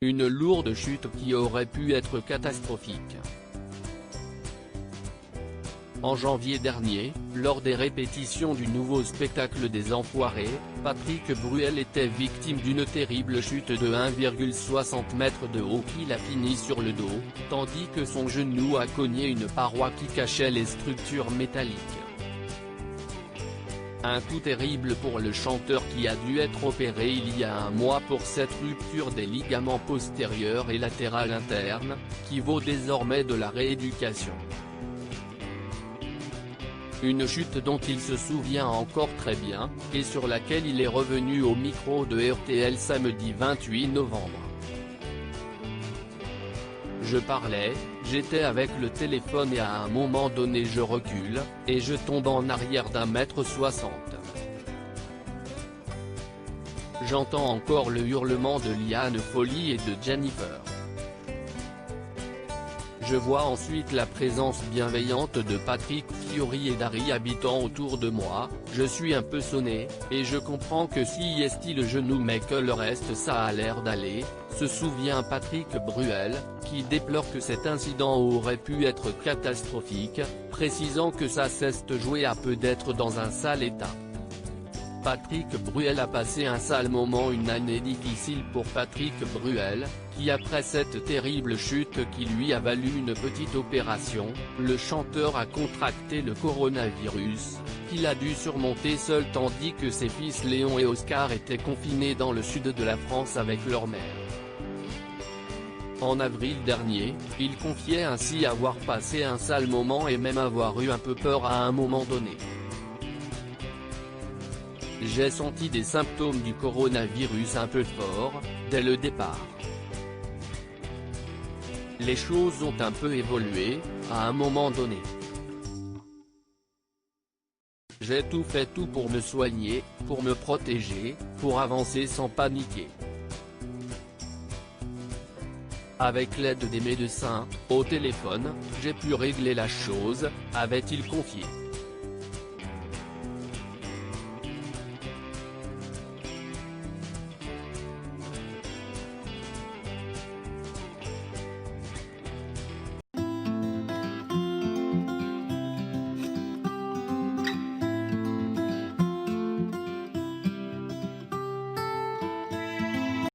Une lourde chute qui aurait pu être catastrophique. En janvier dernier, lors des répétitions du nouveau spectacle des Enfoirés, Patrick Bruel était victime d'une terrible chute de 1,60 m de haut qui l'a fini sur le dos, tandis que son genou a cogné une paroi qui cachait les structures métalliques. Un coup terrible pour le chanteur qui a dû être opéré il y a un mois pour cette rupture des ligaments postérieurs et latéral interne, qui vaut désormais de la rééducation. Une chute dont il se souvient encore très bien, et sur laquelle il est revenu au micro de RTL samedi 28 novembre. Je parlais, j'étais avec le téléphone et à un moment donné je recule, et je tombe en arrière d'1,60 m. J'entends encore le hurlement de Liane Folly et de Jennifer. Je vois ensuite la présence bienveillante de Patrick Fiori et d'Harry habitant autour de moi, je suis un peu sonné, et je comprends que si est le genou mais que le reste ça a l'air d'aller, se souvient Patrick Bruel, qui déplore que cet incident aurait pu être catastrophique, précisant que ça cesse de jouer à peu d'être dans un sale état. Patrick Bruel a passé un sale moment, une année difficile pour Patrick Bruel, qui après cette terrible chute qui lui a valu une petite opération, le chanteur a contracté le coronavirus, qu'il a dû surmonter seul tandis que ses fils Léon et Oscar étaient confinés dans le sud de la France avec leur mère. En avril dernier, il confiait ainsi avoir passé un sale moment et même avoir eu un peu peur à un moment donné. J'ai senti des symptômes du coronavirus un peu forts, dès le départ. Les choses ont un peu évolué, à un moment donné. J'ai tout fait pour me soigner, pour me protéger, pour avancer sans paniquer. Avec l'aide des médecins, au téléphone, j'ai pu régler la chose, avait-il confié.